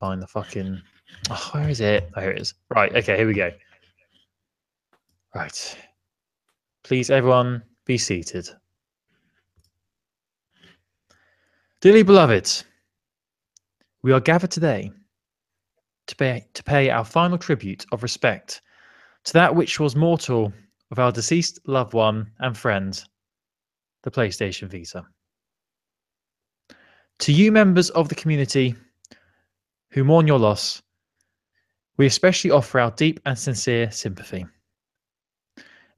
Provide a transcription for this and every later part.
find the fucking... Oh, where is it? Oh, here it is. Right, okay, here we go. Right. Please, everyone, be seated. Dearly beloved, we are gathered today to pay our final tribute of respect to that which was mortal of our deceased loved one and friend, the PlayStation Vita. To you, members of the community who mourn your loss, we especially offer our deep and sincere sympathy.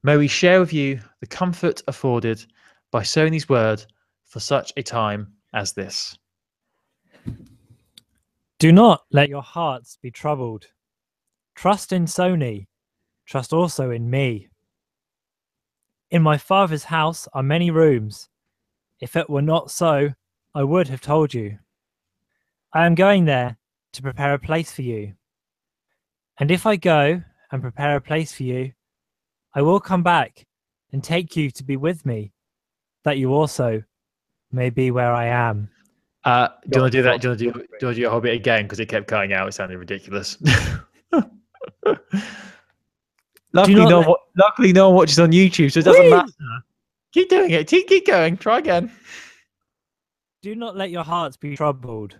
May we share with you the comfort afforded by Sony's word for such a time as this. Do not let your hearts be troubled. Trust in Sony. Trust also in me. In my Father's house are many rooms. If it were not so, I would have told you. I am going there to prepare a place for you. And if I go and prepare a place for you, I will come back and take you to be with me, that you also may be where I am. Do you want to do that? Do you want to do a whole bit again? Because it kept cutting out. It sounded ridiculous. Luckily, no one watches on YouTube, so it doesn't matter. Keep doing it. Keep going. Try again. Do not let your hearts be troubled.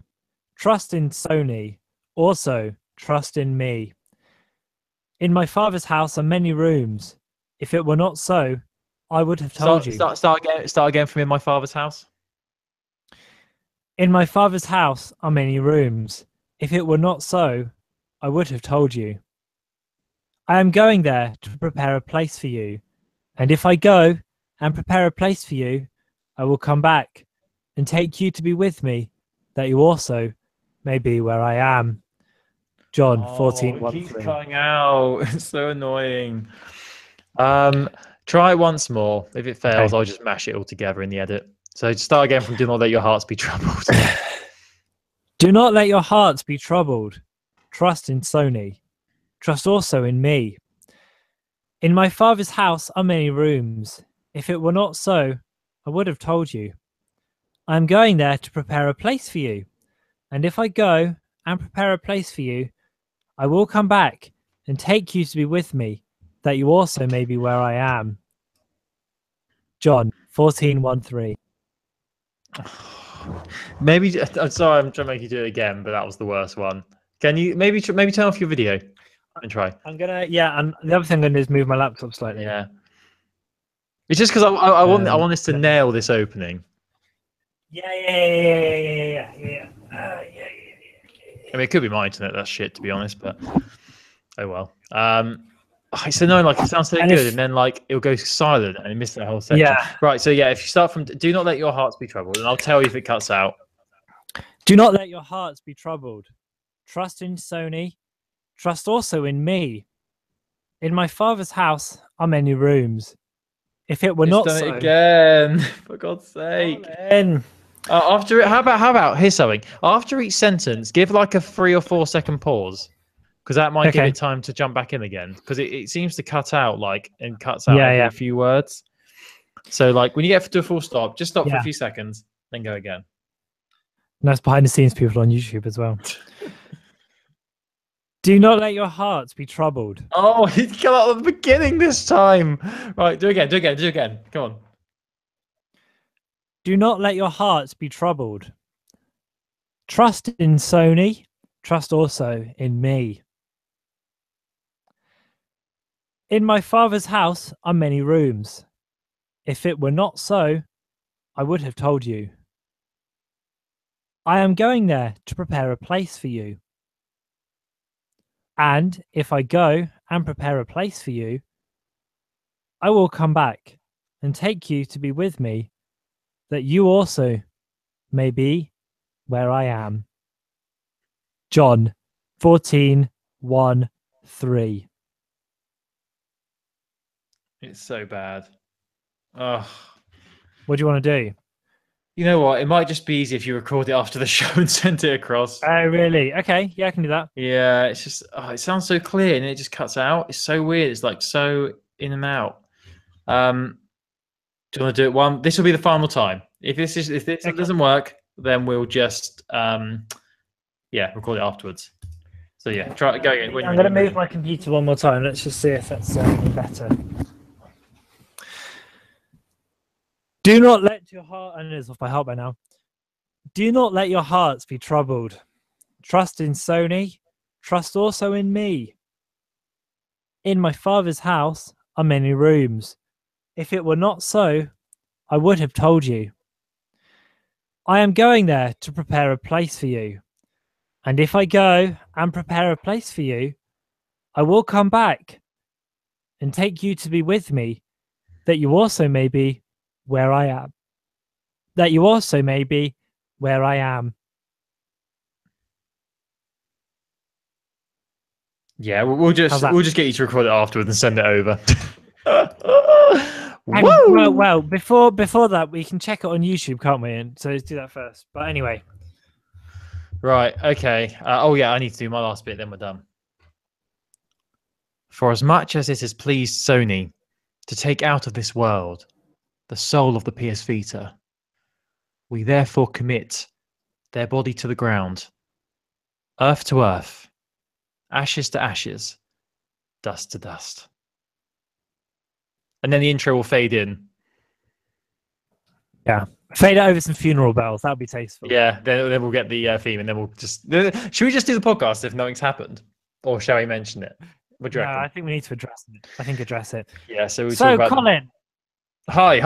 Trust in Sony. Also, trust in me. In my Father's house are many rooms. If it were not so, I would have told you. Start again from in my Father's house. In my Father's house are many rooms. If it were not so, I would have told you. I am going there to prepare a place for you. And if I go and prepare a place for you, I will come back and take you to be with me, that you also may be where I am. John 14:1. Keeps cutting out. It's so annoying. Try it once more. If it fails, I'll just mash it all together in the edit. So start again from do not let your hearts be troubled. Do not let your hearts be troubled. Trust in Sony. Trust also in me. In my Father's house are many rooms. If it were not so, I would have told you. I am going there to prepare a place for you. And if I go and prepare a place for you, I will come back and take you to be with me, that you also may be where I am. John 14:1-3. Maybe I'm sorry, I'm trying to make you do it again, but that was the worst one. Can you maybe turn off your video and try? I'm gonna and the other thing I'm gonna do is move my laptop slightly. Yeah. It's just because I want us to nail this opening. Yeah. I mean, it could be my internet. That's shit, to be honest. But oh well. It's annoying. Like it sounds so good, and then like it'll go silent, and you miss that whole section. Yeah. Right. So yeah, if you start from "Do not let your hearts be troubled," and I'll tell you if it cuts out. Do not let your hearts be troubled. Trust in Sony. Trust also in me. In my Father's house are many rooms. If it were not so, it again, for God's sake. After it, how about here's something. After each sentence, give like a 3 or 4 second pause, because that might give it time to jump back in again. Because it seems to cut out and cuts out every few words. So like when you get to a full stop, just stop for a few seconds, then go again. And that's behind the scenes people on YouTube as well. Do not let your hearts be troubled. Oh, he cut out at the beginning this time. Right, do it again. Come on. Do not let your hearts be troubled. Trust in Sony. Trust also in me. In my Father's house are many rooms. If it were not so, I would have told you. I am going there to prepare a place for you. And if I go and prepare a place for you, I will come back and take you to be with me, that you also may be where I am. John 14:1-3. It's so bad. Oh. What do you want to do? You know what? It might just be easy if you record it after the show and send it across. Oh, really? Okay. Yeah, I can do that. Yeah, it's just, it sounds so clear and it just cuts out. It's so weird. It's like so in and out. Do you want to do it one? This will be the final time. If this doesn't work, then we'll just, Yeah, record it afterwards. So yeah, try go again. I'm going to move my computer one more time. Let's just see if that's any better. Do not let your heart, and it's off by heart by now. Do not let your hearts be troubled. Trust in Sony. Trust also in me. In my father's house are many rooms. If it were not so, I would have told you. I am going there to prepare a place for you. And if I go and prepare a place for you, I will come back and take you to be with me, that you also may be where I am. That you also may be where I am. Yeah, we'll just get you to record it afterwards and send it over. Well, before that, we can check it on YouTube, can't we? And so let's do that first. But anyway, right, okay. Oh yeah, I need to do my last bit, then we're done. For as much as it has pleased Sony to take out of this world the soul of the PS Vita, we therefore commit their body to the ground, earth to earth, ashes to ashes, dust to dust. And then the intro will fade in. Yeah. Fade it over some funeral bells. That would be tasteful. Yeah, then we'll get the theme, and then we'll just... Should we just do the podcast if nothing's happened? Or shall we mention it? What do you reckon? I think we need to address it. Address it. Yeah, so we talk about... Colin. Hi.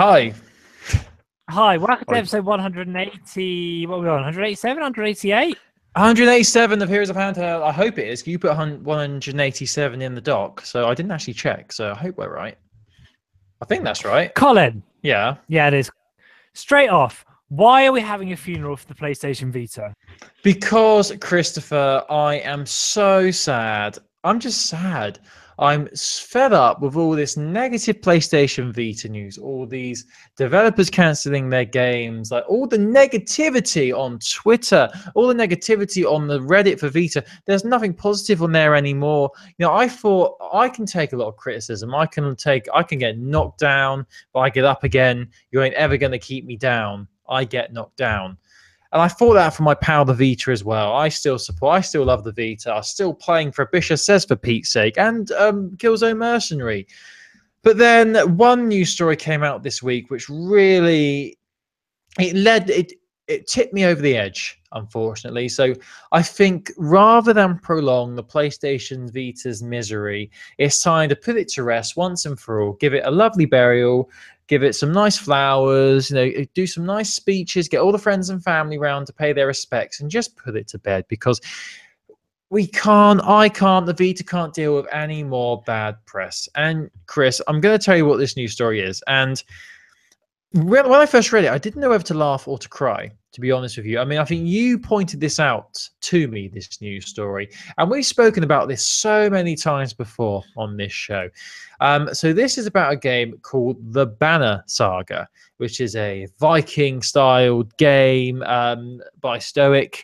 Hi, welcome to episode 180... What are we on? 187? 188? 187 of Heroes of Handheld. I hope it is. You put 187 in the doc, so I didn't actually check, so I hope we're right. I think that's right. Colin. Yeah. Yeah, it is. Straight off, why are we having a funeral for the PlayStation Vita? Because, Christopher, I am so sad. I'm just sad. I'm fed up with all this negative PlayStation Vita news, all these developers cancelling their games, like all the negativity on Twitter, all the negativity on the Reddit for Vita. There's nothing positive on there anymore. You know, I thought I can take a lot of criticism. I can get knocked down, but I get up again. You ain't ever going to keep me down. I get knocked down. And I thought that for my pal, the Vita, as well. I still love the Vita. I'm still playing for Ambitious Says, for Pete's sake, and Killzone Mercenary. But then one news story came out this week, which really, it tipped me over the edge, unfortunately. So I think rather than prolong the PlayStation Vita's misery, it's time to put it to rest once and for all, give it a lovely burial, give it some nice flowers, do some nice speeches, get all the friends and family round to pay their respects, and just put it to bed, because the Vita can't deal with any more bad press. And Chris, I'm going to tell you what this news story is. And when I first read it, I didn't know whether to laugh or to cry, to be honest with you. I mean, I think you pointed this out to me, this news story, and we've spoken about this so many times before on this show. So this is about a game called The Banner Saga, which is a Viking-styled game by Stoic.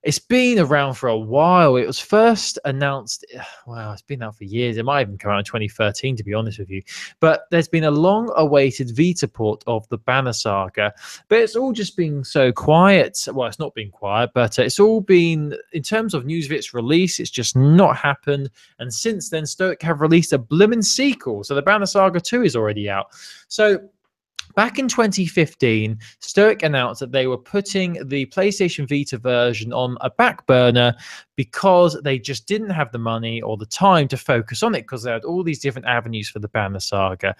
It's been around for a while. It was first announced, it's been out for years. It might even come out in 2013, to be honest with you. But there's been a long-awaited Vita port of the Banner Saga, but it's all just been so quiet. Well, it's not been quiet, but it's all been, in terms of news of its release, it's just not happened. And since then, Stoic have released a blimmin' sequel. So the Banner Saga 2 is already out. So back in 2015, Stoic announced that they were putting the PlayStation Vita version on a back burner because they just didn't have the money or the time to focus on it, because they had all these different avenues for the Banner Saga.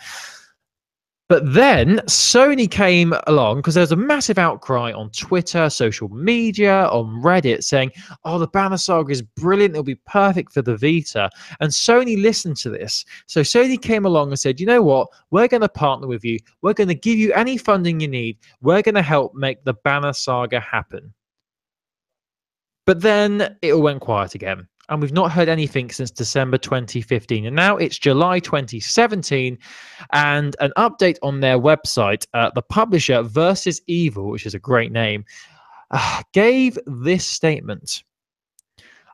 But then Sony came along, because there was a massive outcry on Twitter, social media, on Reddit, saying, oh, the Banner Saga is brilliant. It'll be perfect for the Vita. And Sony listened to this. So Sony came along and said, you know what? We're going to partner with you. We're going to give you any funding you need. We're going to help make the Banner Saga happen. But then it all went quiet again. And we've not heard anything since December 2015. And now it's July 2017. And an update on their website, the publisher Versus Evil, which is a great name, gave this statement.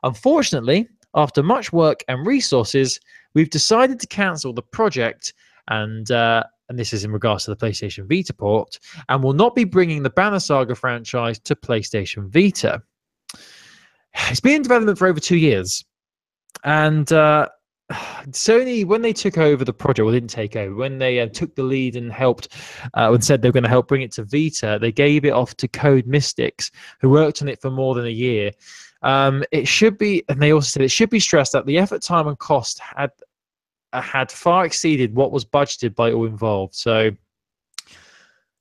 Unfortunately, after much work and resources, we've decided to cancel the project, and this is in regards to the PlayStation Vita port, and will not be bringing the Banner Saga franchise to PlayStation Vita. it's been in development for over 2 years. And Sony, when they took over the project, well, they didn't take over. When they took the lead and helped, and said they were going to help bring it to Vita, they gave it off to Code Mystics, who worked on it for more than a year. It should be, and they also said it should be stressed that the effort, time, and cost had far exceeded what was budgeted by all involved. So,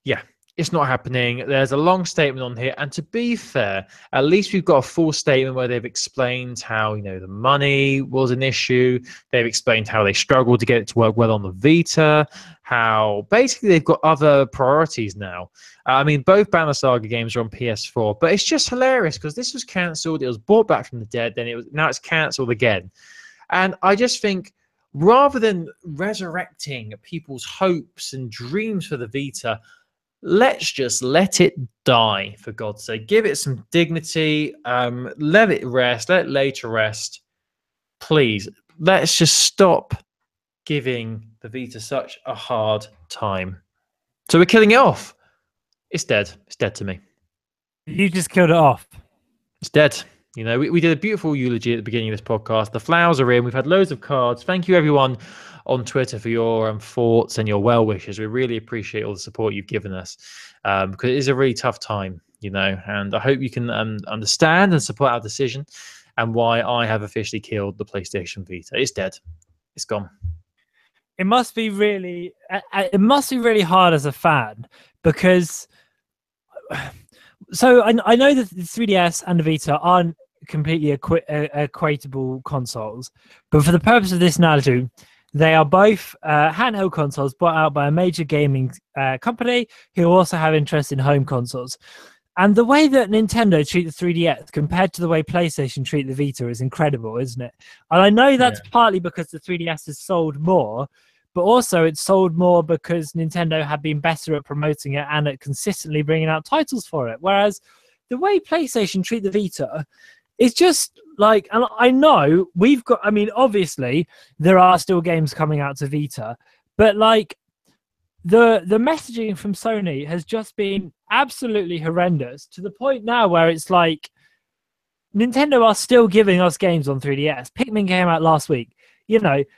yeah. It's not happening. There's a long statement on here. And to be fair, at least we've got a full statement where they've explained how, the money was an issue. They've explained how they struggled to get it to work well on the Vita, how basically they've got other priorities now. I mean, both Banner Saga games are on PS4, but it's just hilarious because this was cancelled. It was brought back from the dead. Now it's cancelled again. And I just think, rather than resurrecting people's hopes and dreams for the Vita, let's just let it die, for God's sake. Give it some dignity. Let it rest. Let it later rest. Please, let's just stop giving the Vita such a hard time. So we're killing it off. It's dead. It's dead to me. You just killed it off. It's dead. We did a beautiful eulogy at the beginning of this podcast. The flowers are in. We've had loads of cards. Thank you, everyone on Twitter, for your thoughts and your well wishes. We really appreciate all the support you've given us, because it is a really tough time, and I hope you can understand and support our decision and why I have officially killed the PlayStation Vita. It's dead. It's gone. It must be really hard as a fan, because so I know that the 3DS and the Vita aren't completely equatable consoles, but for the purpose of this analogy, they are both handheld consoles bought out by a major gaming company who also have interest in home consoles. And the way that Nintendo treat the 3DS compared to the way PlayStation treat the Vita is incredible, isn't it? And I know that's partly because the 3DS has sold more, but also it's sold more because Nintendo have been better at promoting it and at consistently bringing out titles for it. Whereas the way PlayStation treat the Vita is just like, and I know obviously there are still games coming out to Vita, but like the messaging from Sony has just been absolutely horrendous, to the point now where it's like Nintendo are still giving us games on 3DS. Pikmin came out last week,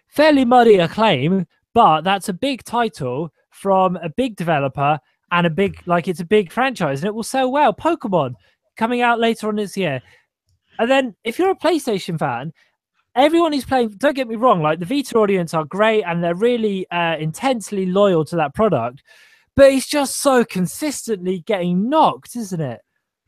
fairly muddy acclaim, but that's a big title from a big developer and it's a big franchise and it will sell well. Pokemon coming out later on this year. And then if you're a PlayStation fan, everyone who's playing, don't get me wrong, like the Vita audience are great and they're really intensely loyal to that product, but it's just so consistently getting knocked, isn't it?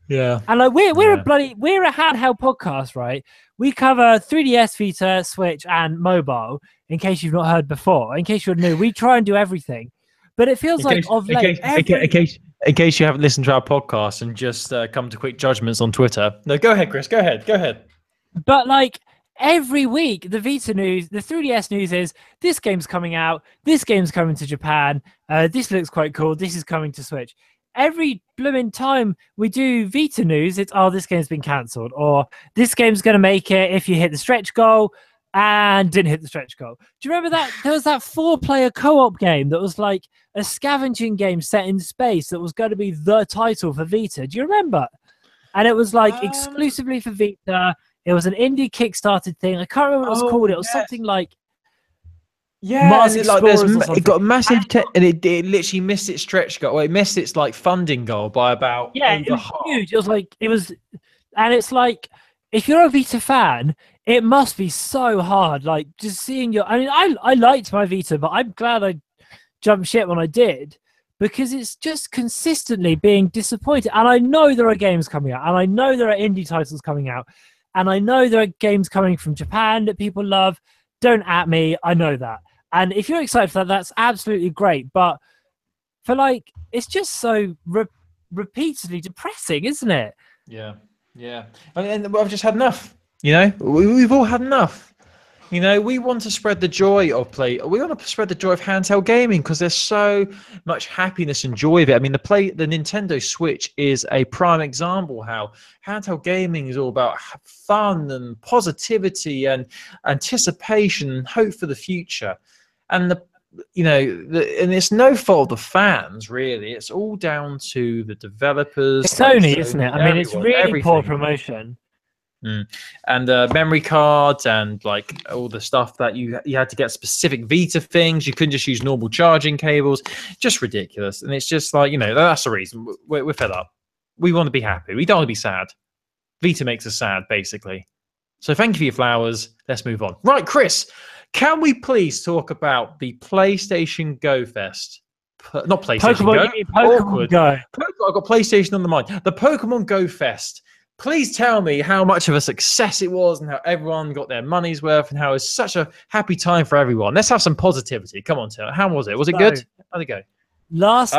Yeah. And like we're a handheld podcast, right? We cover 3DS, Vita, Switch, and mobile. In case you've not heard before, in case you're new, we try and do everything. But it feels in case you haven't listened to our podcast and just come to quick judgments on Twitter. No, go ahead, Chris. Go ahead. But like every week, the Vita news, the 3DS news is this game's coming out. This game's coming to Japan. This looks quite cool. This is coming to Switch. Every blooming time we do Vita news, it's this game's been cancelled, or this game's going to make it if you hit the stretch goal and didn't hit the stretch goal. Do you remember that? There was that 4-player co-op game that was like a scavenging game set in space that was going to be the title for Vita. Do you remember? And it was like exclusively for Vita. It was an indie Kickstarted thing. I can't remember what it was called. It was something like Mars Explorers, it got a massive and it literally missed its stretch goal. Well, it missed its like funding goal by about it was huge. And it's like, if you're a Vita fan, it must be so hard. Like just seeing I liked my Vita, but I'm glad I jumped ship when I did, because it's just consistently being disappointed. And I know there are games coming out, and I know there are indie titles coming out, and I know there are games coming from Japan that people love. Don't at me. I know that. And if you're excited for that, that's absolutely great. But for it's just so repeatedly depressing, isn't it? Yeah. And I've just had enough. We've all had enough. We want to spread the joy of play. We want to spread the joy of handheld gaming because there's so much happiness and joy of it. I mean, the Nintendo Switch is a prime example how handheld gaming is all about fun and positivity and anticipation and hope for the future. And and it's no fault of the fans, really. It's all down to the developers. It's Sony, isn't it? I mean, it's really poor promotion. And memory cards and like all the stuff that you had to get specific Vita things. You couldn't just use normal charging cables. Just ridiculous. And it's just like, that's the reason we're fed up. We want to be happy. We don't want to be sad. Vita makes us sad, basically. So thank you for your flowers. Let's move on. Right, Chris, can we please talk about the PlayStation Go Fest? Not PlayStation Go. Pokemon Go. I've got PlayStation on the mind. The Pokemon Go Fest. Please tell me how much of a success it was and how everyone got their money's worth and how it was such a happy time for everyone. Let's have some positivity. Come on, Taylor. How was it? Was it good? How'd it go? Last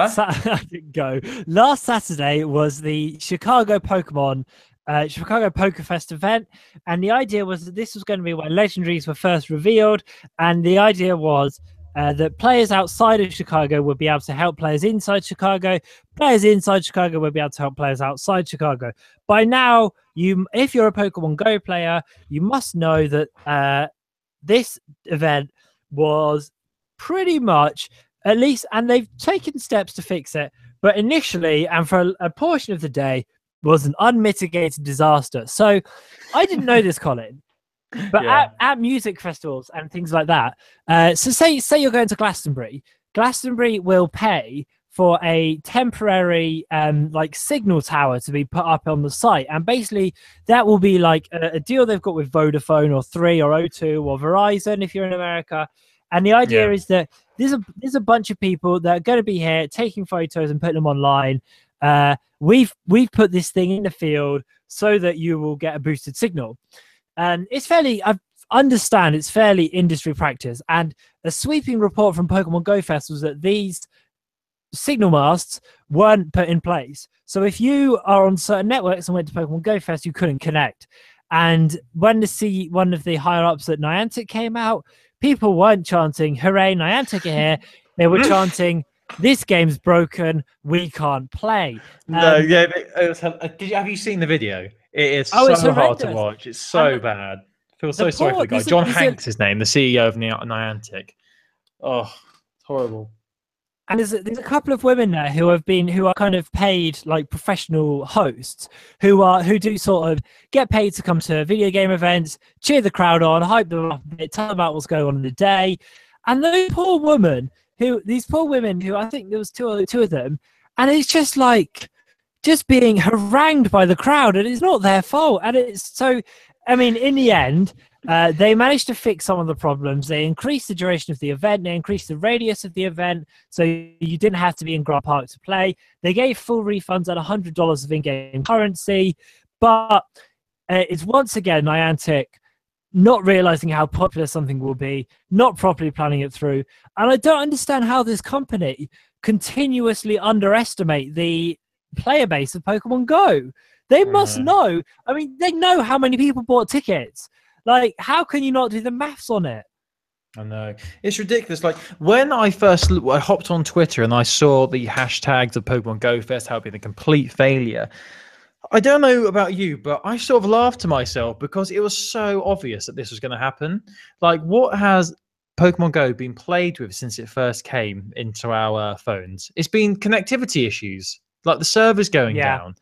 Saturday was the Chicago Poker Fest event, and the idea was that this was going to be when legendaries were first revealed, and the idea was that players outside of Chicago would be able to help players inside Chicago. Players inside Chicago would be able to help players outside Chicago. By now, if you're a Pokemon Go player, you must know that this event was pretty much, at least, and they've taken steps to fix it, but initially, and for a portion of the day, was an unmitigated disaster. So I didn't know this, Colin. But at music festivals and things like that, so say you're going to Glastonbury will pay for a temporary like signal tower to be put up on the site, and basically that will be like a deal they've got with Vodafone or 3 or O2 or Verizon if you're in America. And the idea is that there's a bunch of people that are going to be here taking photos and putting them online. We've put this thing in the field so that you will get a boosted signal. And it's fairly, I understand it's fairly industry practice. And a sweeping report from Pokemon Go Fest was that these signal masts weren't put in place. So if you are on certain networks and went to Pokemon Go Fest, you couldn't connect. And when one of the higher ups at Niantic came out, people weren't chanting, "Hooray, Niantic are here." They were chanting, "This game's broken. We can't play." Have you seen the video? It is so hard to watch. It's so bad. I feel so sorry for the guy. John Hanks, his name, the CEO of Niantic. Oh, it's horrible. And there's a couple of women there who are kind of paid like professional hosts who do sort of get paid to come to video game events, cheer the crowd on, hype them up a bit, tell them about what's going on in the day. And these poor women who I think there was two of them, and it's just like just being harangued by the crowd, and it's not their fault. And it's so, I mean, in the end, they managed to fix some of the problems. They increased the duration of the event. They increased the radius of the event, so you didn't have to be in Grant Park to play. They gave full refunds at $100 of in-game currency, but it's once again Niantic not realizing how popular something will be, not properly planning it through. And I don't understand how this company continuously underestimate the player base of Pokemon Go. They must know. I mean, they know how many people bought tickets. Like, how can you not do the maths on it? I know. It's ridiculous. Like, when I hopped on Twitter and I saw the hashtags of Pokemon Go Fest, how it been a complete failure, I don't know about you, but I sort of laughed to myself because it was so obvious that this was going to happen. Like, what has Pokemon Go been plagued with since it first came into our phones? It's been connectivity issues, like the servers going down.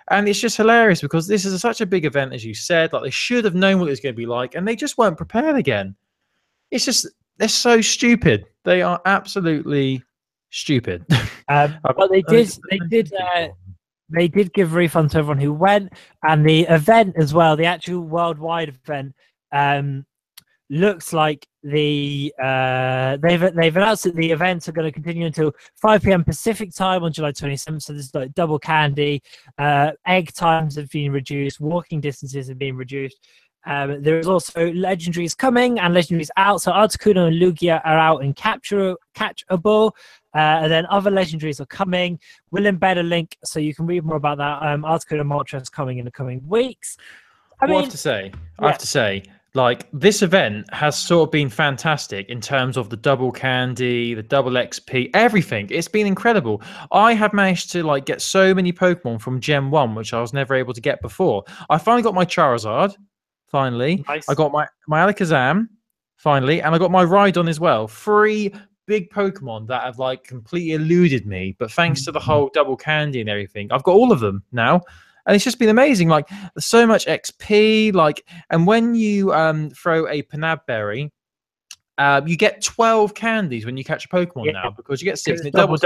And it's just hilarious because this is such a big event, as you said. Like, they should have known what it was going to be like, and they just weren't prepared again. It's just, they're so stupid. They are absolutely stupid. But they did give refunds to everyone who went, and the event as well, the actual worldwide event, looks like they've announced that the events are going to continue until 5 p.m. Pacific time on July 27th. So there's like double candy, egg times have been reduced, walking distances have been reduced. There is also legendaries coming and legendaries out. So Articuno and Lugia are out and catchable. And then other legendaries are coming. We'll embed a link so you can read more about that. Articuno and Moltres is coming in the coming weeks. I have to say, like, this event has sort of been fantastic in terms of the double candy, the double XP, everything. It's been incredible. I have managed to like get so many Pokemon from Gen 1, which I was never able to get before. I finally got my Charizard. Finally. Nice. I got my Alakazam. Finally. And I got my Rhydon as well. 3 big Pokemon that have like completely eluded me. But thanks to the whole double candy and everything, I've got all of them now. and it's just been amazing. Like so much XP. Like, and when you throw a Panab berry, you get 12 candies when you catch a Pokemon now, because you get 6 and it doubles.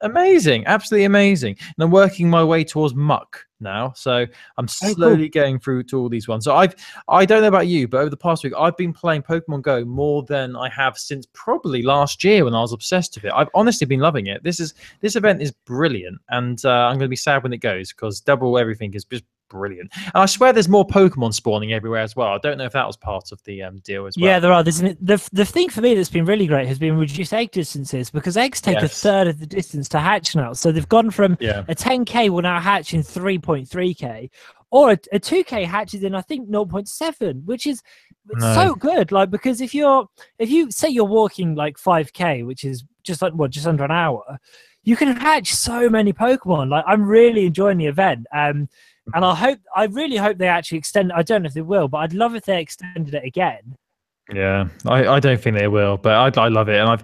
Amazing, absolutely amazing. And I'm working my way towards Muck now, so I'm slowly going through to all these ones. So I don't know about you, but over the past week I've been playing Pokemon Go more than I have since probably last year when I was obsessed with it. I've honestly been loving it. This event is brilliant, and I'm going to be sad when it goes, because double everything is just brilliant. And I swear there's more Pokemon spawning everywhere as well. I don't know if that was part of the deal as well. Yeah, there are. The thing for me that's been really great has been reduced egg distances, because eggs take a third of the distance to hatch now. So they've gone from a 10k will now hatch in 3.3k, or a 2k hatches in, I think, 0.7, which is so good. Like, because if you say you're walking like 5k, which is just under an hour, you can hatch so many Pokemon. Like, I'm really enjoying the event. And I really hope they actually extend. I don't know if they will, but I'd love if they extended it again. Yeah, I don't think they will, but I love it. And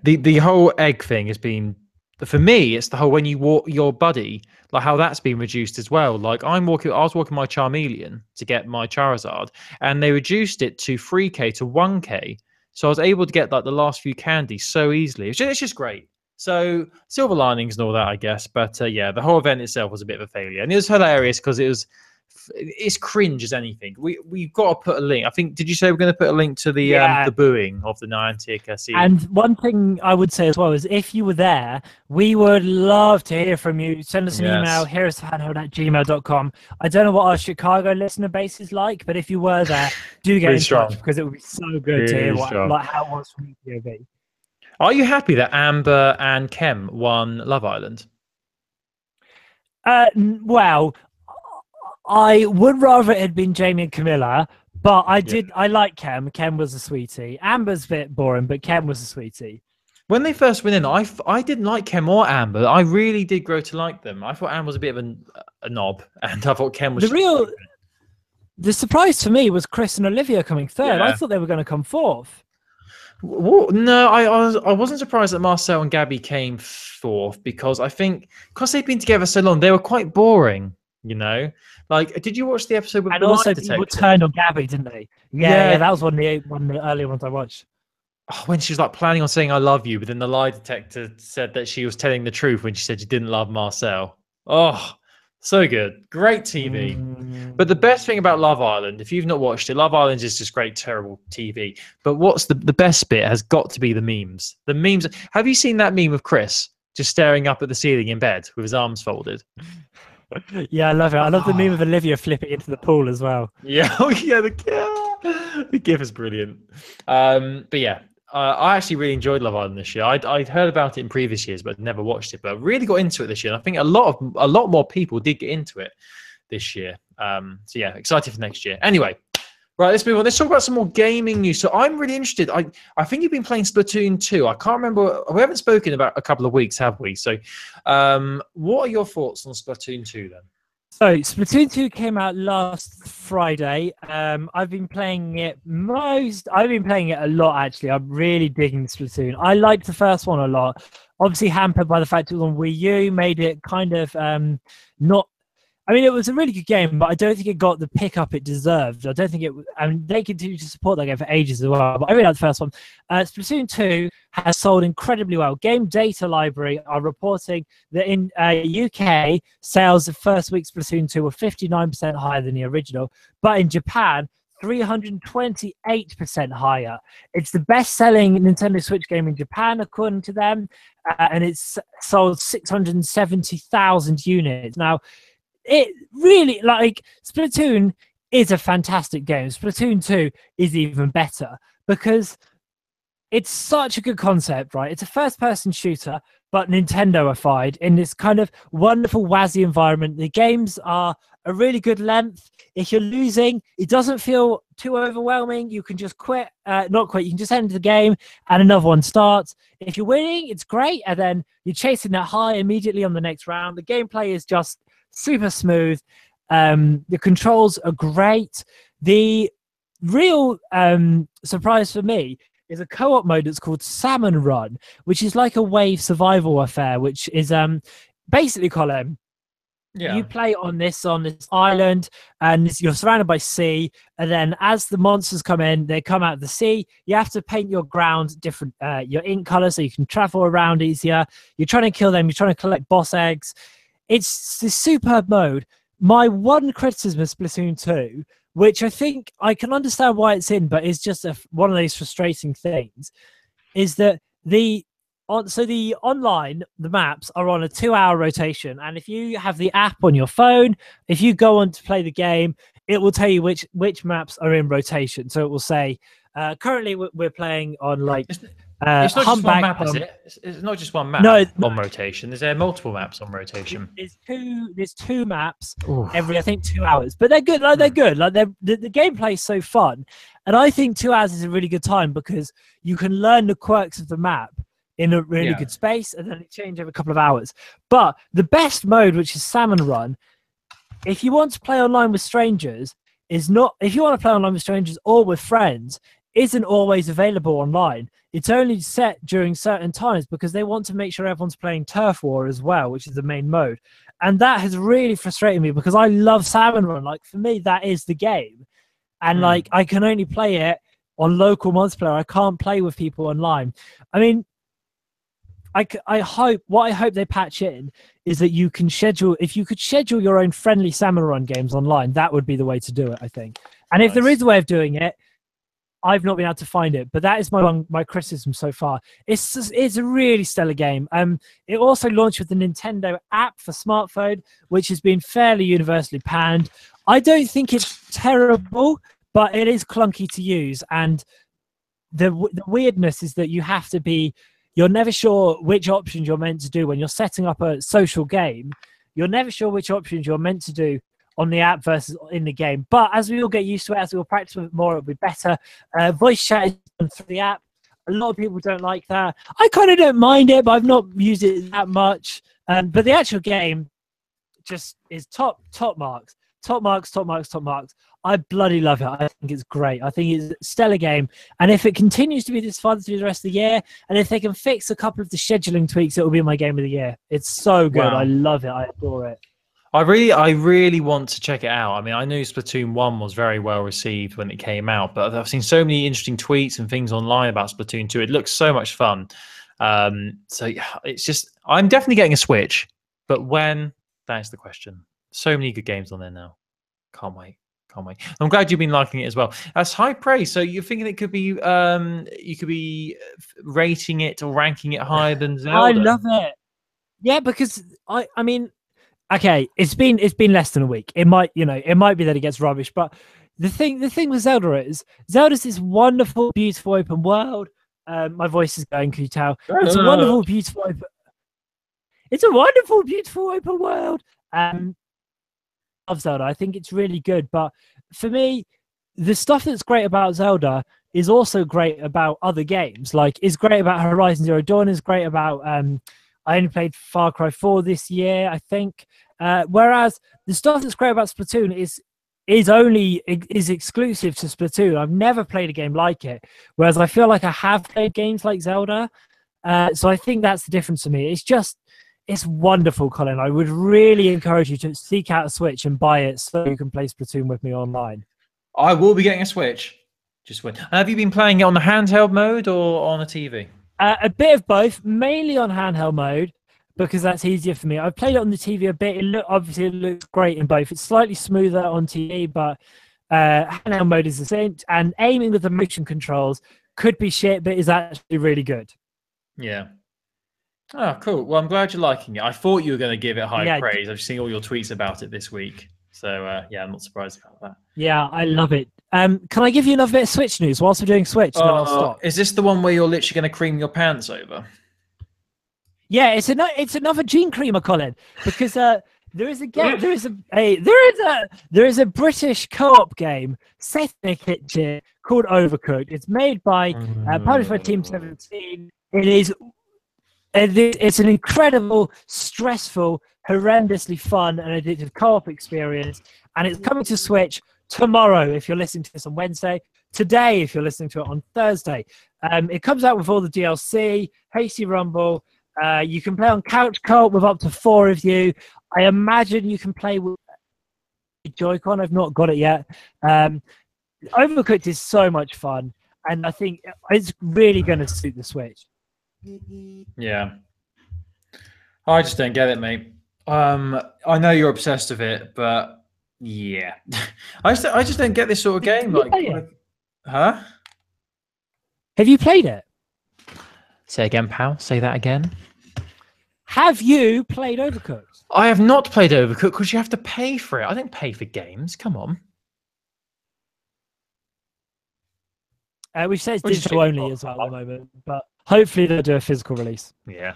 the whole egg thing has been, for me, it's the whole, when you walk your buddy, like how that's been reduced as well. Like I was walking my Charmeleon to get my Charizard, and they reduced it to 3k to 1k. So I was able to get like the last few candies so easily. It's just great. So silver linings and all that, I guess. But the whole event itself was a bit of a failure, and it was hilarious because it's cringe as anything. We've got to put a link. I think, did you say we're going to put a link to the booing of the Niantic scene? And one thing I would say as well is, if you were there, we would love to hear from you. Send us an email, hereishandheld@gmail.com. I don't know what our Chicago listener base is like, but if you were there, do get in touch, because it would be so good to hear how it was from POV. Are you happy that Amber and Kem won Love Island? Well, I would rather it had been Jamie and Camilla, but I like Kem. Kem was a sweetie. Amber's a bit boring, but Kem was a sweetie. When they first went in, I didn't like Kem or Amber. I really did grow to like them. I thought Amber was a bit of a knob, and I thought Kem was... The surprise for me was Chris and Olivia coming third. I thought they were going to come fourth. No, I wasn't surprised that Marcel and Gabby came fourth, because I think because they've been together so long, they were quite boring. You know, like, did you watch the episode with the lie detector? And also, turned on Gabby, didn't they? Yeah, that was one of the earlier ones I watched. Oh, when she was like planning on saying "I love you," but then the lie detector said that she was telling the truth when she said she didn't love Marcel. Oh, so good, great TV. But the best thing about Love Island, if you've not watched it, Love Island is just great, terrible TV. But what's the best bit has got to be the memes. The memes. Have you seen that meme of Chris just staring up at the ceiling in bed with his arms folded? Yeah, I love it. I love the meme of Olivia flipping into the pool as well. Yeah, the GIF is brilliant. But yeah, I actually really enjoyed Love Island this year. I'd heard about it in previous years, but never watched it. But I really got into it this year. And I think a lot more people did get into it this year. So yeah, excited for next year. Anyway, right, let's move on. Let's talk about some more gaming news. So I'm really interested. I think you've been playing Splatoon 2. I can't remember. We haven't spoken about a couple of weeks, have we? So what are your thoughts on Splatoon 2 then? So Splatoon 2 came out last Friday. I've been playing it a lot, actually. I'm really digging Splatoon. I liked the first one a lot. Obviously hampered by the fact it was on Wii U, made it kind of not... I mean, it was a really good game, but I don't think it got the pickup it deserved. I don't think it... I mean, they continue to support that game for ages as well, but I really like the first one. Splatoon 2 has sold incredibly well. Game Data Library are reporting that in UK, sales of first week Splatoon 2 were 59% higher than the original, but in Japan, 328% higher. It's the best-selling Nintendo Switch game in Japan, according to them, and it's sold 670,000 units. Now, it really, like, Splatoon is a fantastic game. Splatoon 2 is even better because it's such a good concept, right? It's a first-person shooter, but Nintendo-ified in this kind of wonderful WASI environment. The games are a really good length. If you're losing, it doesn't feel too overwhelming. You can just quit, not quit, you can just end the game and another one starts. If you're winning, it's great, and then you're chasing that high immediately on the next round. The gameplay is just super smooth. The controls are great. The real surprise for me is a co-op mode that's called Salmon Run, which is like a wave survival affair, which is basically, Colin, Yeah. You play on this island, and you're surrounded by sea. And then as the monsters come in, they come out of the sea. You have to paint your ground different, your ink color, so you can travel around easier. You're trying to kill them. You're trying to collect boss eggs. It's this superb mode. My one criticism of Splatoon 2, which I think I can understand why it's in, but is just one of those frustrating things, is that the online, the maps are on a 2-hour rotation, and if you have the app on your phone, if you go on to play the game, it will tell you which maps are in rotation. So it will say, currently we're playing on like it's not just one map, is it? It's not just one map on rotation. Is there multiple maps on rotation? There's two maps every, I think, 2 hours, but they're good. Like they're good. Like the gameplay is so fun, and I think 2 hours is a really good time because you can learn the quirks of the map in a really good space, and then it changes every couple of hours. But the best mode, which is Salmon Run, if you want to play online with strangers, if you want to play online with strangers or with friends, isn't always available online. It's only set during certain times because they want to make sure everyone's playing Turf War as well, which is the main mode. And that has really frustrated me because I love Salmon Run. Like, for me, that is the game. And like, I can only play it on local multiplayer. I can't play with people online. I mean, I hope they patch in is that you can schedule, if you could schedule your own friendly Salmon Run games online, that would be the way to do it, I think. And if there is a way of doing it, I've not been able to find it, but that is my criticism so far. It's a really stellar game. It also launched with the Nintendo app for smartphone, which has been fairly universally panned. I don't think it's terrible, but it is clunky to use. And the weirdness is that you're never sure which options you're meant to do when you're setting up a social game. You're never sure which options you're meant to do on the app versus in the game. But as we all get used to it, as we'll practice with it more, it'll be better. Voice chat is done through the app. A lot of people don't like that. I kind of don't mind it, but I've not used it that much. But the actual game just is top marks. Top marks. I bloody love it. I think it's great. I think it's a stellar game. And if it continues to be this fun through the rest of the year, and if they can fix a couple of the scheduling tweaks, it will be my game of the year. It's so good. Wow. I love it. I adore it. I really want to check it out. I mean, I knew Splatoon 1 was very well received when it came out, but I've seen so many interesting tweets and things online about Splatoon 2. It looks so much fun. So yeah, it's just, I'm definitely getting a Switch, but when? That's the question. So many good games on there now. Can't wait. I'm glad you've been liking it as well. That's high praise. So you're thinking it could be, you could be rating it or ranking it higher than Zelda? I love it. Yeah, because I mean, okay, it's been less than a week. It might be that it gets rubbish, but the thing with Zelda's this wonderful, beautiful open world. My voice is going, can you tell? It's a wonderful, beautiful open world. Love Zelda. I think it's really good, but for me, the stuff that's great about Zelda is also great about other games. Like, is great about Horizon Zero Dawn. Is great about I only played Far Cry 4 this year, I think. Whereas the stuff that's great about Splatoon is exclusive to Splatoon. I've never played a game like it. Whereas I feel like I have played games like Zelda. So I think that's the difference for me. It's wonderful, Colin. I would really encourage you to seek out a Switch and buy it so you can play Splatoon with me online. I will be getting a Switch. Just wait. Have you been playing it on the handheld mode or on a TV? A bit of both, mainly on handheld mode because that's easier for me. I've played it on the TV a bit. Obviously, it looks great in both. It's slightly smoother on TV, but handheld mode is the same. And aiming with the motion controls could be shit, but is actually really good. Yeah. Oh, cool. Well, I'm glad you're liking it. I thought you were going to give it high praise. I've seen all your tweets about it this week. So, yeah, I'm not surprised about that. Yeah, I love it. Can I give you another bit of Switch news whilst we're doing Switch? Then I'll stop. Is this the one where you're literally going to cream your pants over? Yeah, it's another Gene Creamer, Colin, because there is a British co-op game set in a kitchen called Overcooked. It's made by published by Team 17. It's an incredible, stressful, horrendously fun and addictive co-op experience, and it's coming to Switch tomorrow if you're listening to this on Wednesday, today if you're listening to it on Thursday. It comes out with all the DLC, Hasty Rumble, You can play on couch co-op with up to 4 of you. I imagine you can play with Joy-Con. I've not got it yet. Overcooked is so much fun, and I think it's really going to suit the Switch. Yeah. I just don't get it, mate. I know you're obsessed with it, but yeah, I just don't get this sort of game. Huh? Have you played it? Say again, pal. Say that again. Have you played Overcooked? I have not played Overcooked because you have to pay for it. I don't pay for games. Come on. We've said it's digital only as well at the moment, but hopefully they'll do a physical release. Yeah.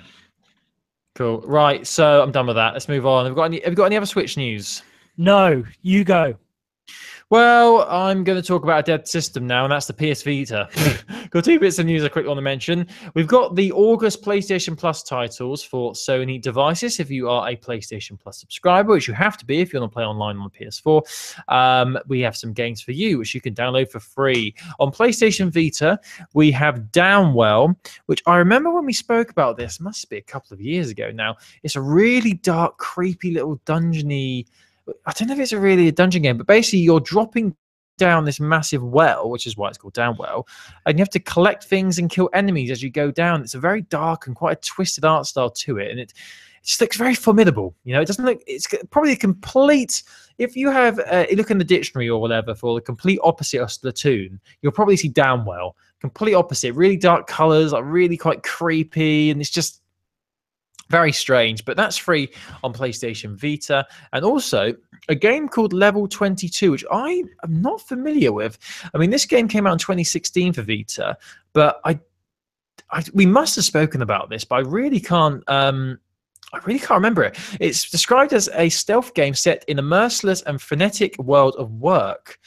Cool. Right. So I'm done with that. Let's move on. Have we got any other Switch news? No, you go. Well, I'm going to talk about a dead system now, and that's the PS Vita. Got 2 bits of news I quickly want to mention. We've got the August PlayStation Plus titles for Sony devices. If you are a PlayStation Plus subscriber, which you have to be if you want to play online on the PS4, we have some games for you, which you can download for free. On PlayStation Vita, we have Downwell, which I remember when we spoke about this, must be a couple of years ago now. It's a really dark, creepy little dungeony. I don't know if it's really a dungeon game, but basically you're dropping down this massive well, which is why it's called Downwell, and you have to collect things and kill enemies as you go down. It's a very dark and quite a twisted art style to it, and it just looks very formidable. You know, it doesn't look. It's probably a complete. If you have you look in the dictionary or whatever for the complete opposite of Splatoon, you'll probably see Downwell. Complete opposite, really dark colors, like really quite creepy, and it's just very strange, but that's free on PlayStation Vita. And also a game called Level 22, which I am not familiar with. I mean, this game came out in 2016 for Vita, but we must have spoken about this, but I really can't remember it. It's described as a stealth game set in a merciless and frenetic world of work.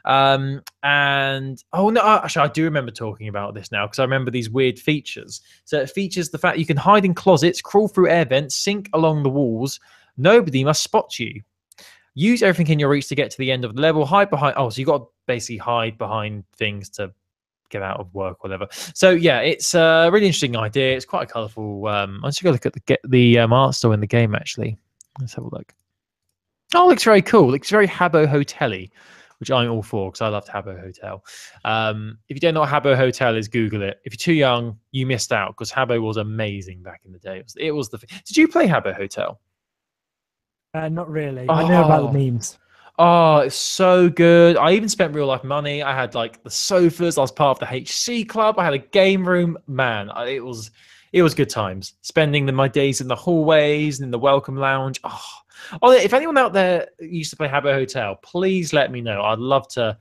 And oh no, actually I do remember talking about this now because I remember these weird features. So it features the fact you can hide in closets, crawl through air vents, sink along the walls. Nobody must spot you. Use everything in your reach to get to the end of the level. Hide behind. Oh, so you got to basically hide behind things to get out of work, or whatever. So yeah, it's a really interesting idea. It's quite a colourful. Let's go look at the art store in the game. Actually, let's have a look. Oh, it looks very cool. It looks very Habbo Hotel-y, which I'm all for because I loved Habbo Hotel. If you don't know what Habbo Hotel is, Google it. If you're too young, you missed out because Habbo was amazing back in the day. It was the. Did you play Habbo Hotel? Not really. I know about the memes. Oh, it's so good. I even spent real life money. I had like the sofas. I was part of the HC club. I had a game room. Man, it was good times. Spending my days in the hallways and in the welcome lounge. Oh, if anyone out there used to play Habbo Hotel, please let me know. I'd love to,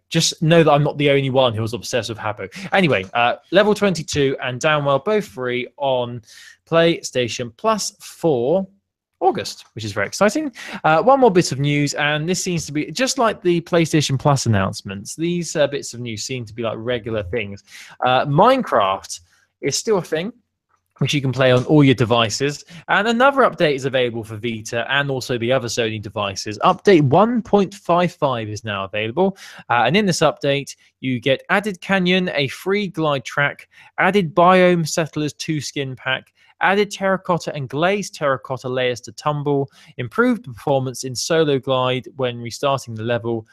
just know that I'm not the only one who was obsessed with Habbo. Anyway, Level 22 and Downwell both free on PlayStation Plus for August, which is very exciting. One more bit of news, and this seems to be just like the PlayStation Plus announcements. These bits of news seem to be like regular things. Minecraft is still a thing, which you can play on all your devices. And another update is available for Vita and also the other Sony devices. Update 1.55 is now available. And in this update, you get added canyon, a free glide track, added biome settlers 2 skin pack, added terracotta and glazed terracotta layers to tumble, improved performance in solo glide when restarting the level.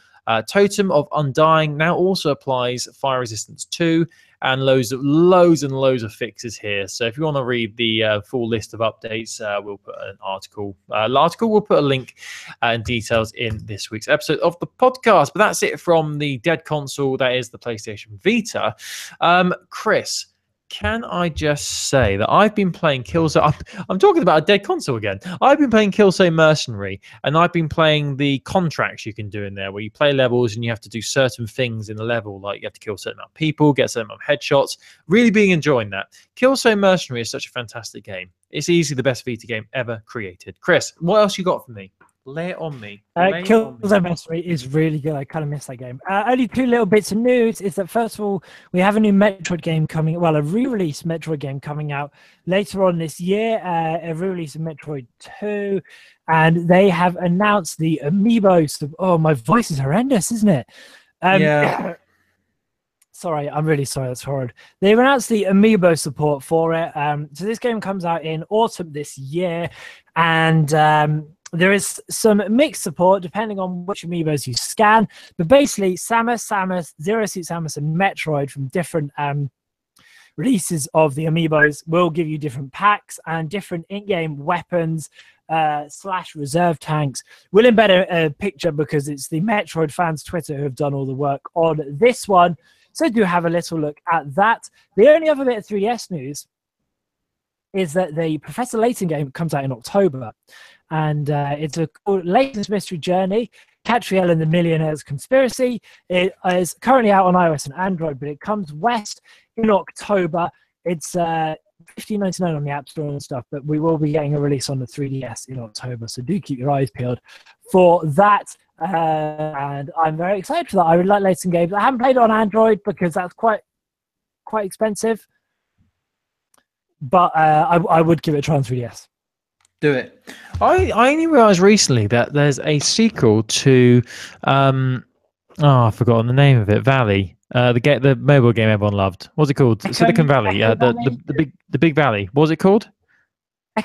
Totem of Undying now also applies fire resistance 2, and loads and loads of fixes here. So if you want to read the full list of updates, we'll put an article. We'll put a link and details in this week's episode of the podcast. But that's it from the dead console. That is the PlayStation Vita. Chris, can I just say that I've been playing Killzone? I'm talking about a dead console again. I've been playing Killzone Mercenary, and I've been playing the contracts you can do in there, where you play levels and you have to do certain things in the level, like you have to kill a certain amount of people, get a certain amount of headshots. Really being enjoying that. Killzone Mercenary is such a fantastic game. It's easily the best Vita game ever created. Chris, what else you got for me? Lay it on me. Killzone Mercenary is really good. I kind of miss that game. Only 2 little bits of news is that, first of all, we have a new Metroid game coming, well, a re-release Metroid game coming out later on this year, a re-release of Metroid 2, and they have announced the amiibos. Oh, my voice is horrendous, isn't it? Yeah. Sorry, I'm really sorry. That's horrid. They've announced the amiibo support for it. So this game comes out in autumn this year, and there is some mixed support depending on which amiibos you scan. But basically, Samus, Zero Suit Samus, and Metroid from different releases of the amiibos will give you different packs and different in-game weapons / reserve tanks. We'll embed a picture because it's the Metroid fans Twitter who have done all the work on this one. So do have a little look at that. The only other bit of 3DS news is that the Professor Layton game comes out in October. And it's a Layton's Mystery Journey, Catriel and the Millionaire's Conspiracy. It is currently out on iOS and Android, but it comes west in October. It's $15.99 on the App Store and stuff, but we will be getting a release on the 3DS in October, so do keep your eyes peeled for that. And I'm very excited for that. I really like Layton games. I haven't played it on Android because that's quite expensive, but I would give it a try on 3DS. Do it. I only realised recently that there's a sequel to I've forgotten the name of it. Valley. The mobile game everyone loved. What's it called? Silicon Valley. The big valley. What was it called?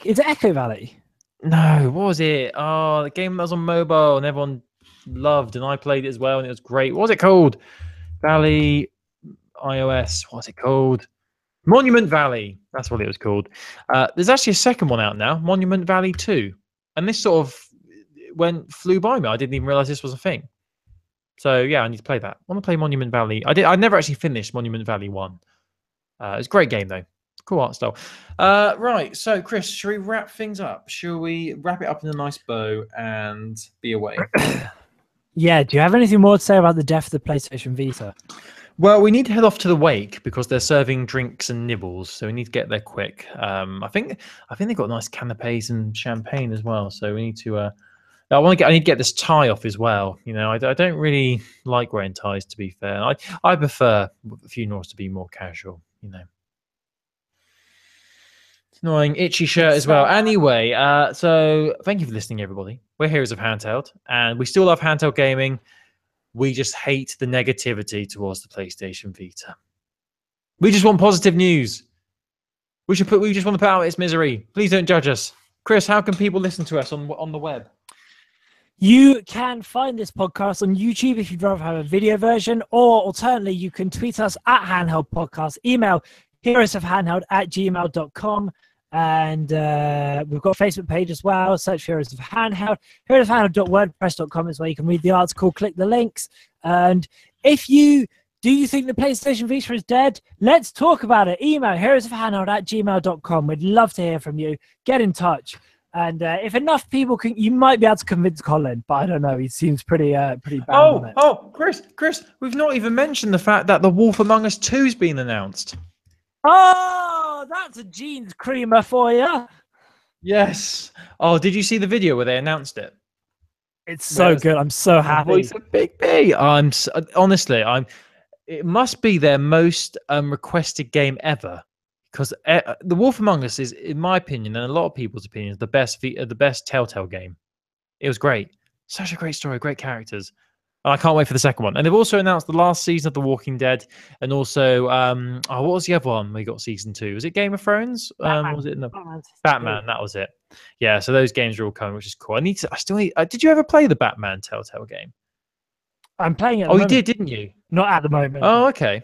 Is it Echo Valley? No. What was it? Oh, the game that was on mobile and everyone loved, and I played it as well, and it was great. What was it called? Valley iOS. What's it called? Monument Valley. That's what it was called. There's actually a second one out now, Monument Valley 2. And this sort of flew by me. I didn't even realize this was a thing. So yeah, I need to play that. I want to play Monument Valley. I never actually finished Monument Valley 1. It's a great game though. Cool art style. Right, so Chris, should we wrap things up? Shall we wrap it up in a nice bow and be away? Yeah, do you have anything more to say about the death of the PlayStation Vita? Well, we need to head off to the wake because they're serving drinks and nibbles, so we need to get there quick. I think they've got nice canapes and champagne as well, so we need to. I need to get this tie off as well. You know, I don't really like wearing ties, to be fair. I prefer funerals to be more casual. You know, it's annoying, itchy shirt as well. Anyway, so thank you for listening, everybody. We're Heroes of Handheld, and we still love handheld gaming. We just hate the negativity towards the PlayStation Vita. We just want positive news. We just want to put out its misery. Please don't judge us. Chris, how can people listen to us on the web? You can find this podcast on YouTube if you'd rather have a video version, or alternately, you can tweet us at Handheld Podcast, email heroesofhandheld@gmail.com. And we've got a Facebook page as well. Search Heroes of Handheld. Heroesofhandheld.wordpress.com is where you can read the article, click the links. And if you think the PlayStation Vita is dead, let's talk about it. Email heroesofhandheld@gmail.com. We'd love to hear from you. Get in touch. And if enough people can, you might be able to convince Colin, but I don't know. He seems pretty bad on it. Oh, Chris, we've not even mentioned the fact that The Wolf Among Us 2's been announced. Oh, that's a jeans creamer for you. Yes. Oh, did you see the video where they announced it? It's so good. I'm so happy. Voice of Big B. Honestly, it must be their most requested game ever. Because The Wolf Among Us is, in my opinion, and a lot of people's opinions, the best Telltale game. It was great. Such a great story, great characters. And I can't wait for the second one. And they've also announced the last season of The Walking Dead. And also, what was the other one we got season 2? Was it Game of Thrones? Was it Batman? That was it. Yeah, so those games are all coming, which is cool. Did you ever play the Batman Telltale game? I'm playing it. Oh, you did, didn't you? Not at the moment. Oh, okay.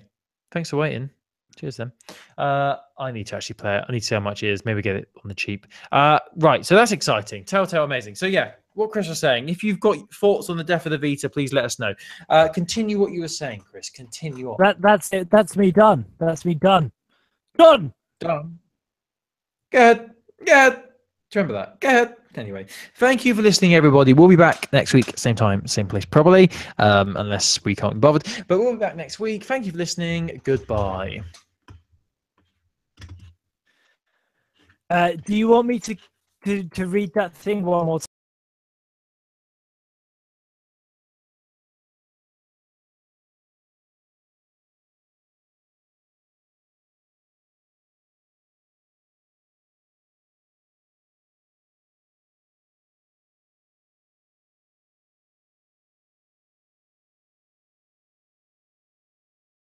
Thanks for waiting. Cheers then. I need to actually play it. I need to see how much it is. Maybe get it on the cheap. Right, so that's exciting. Telltale, amazing. So yeah, what Chris was saying, if you've got thoughts on the death of the Vita, please let us know. Continue what you were saying, Chris. Continue on. That's it. That's me done. That's me done. Done. Go ahead. Remember that. Go ahead. Anyway, thank you for listening, everybody. We'll be back next week, same time, same place, probably, unless we can't be bothered. But we'll be back next week. Thank you for listening. Goodbye. Do you want me to read that thing one more time?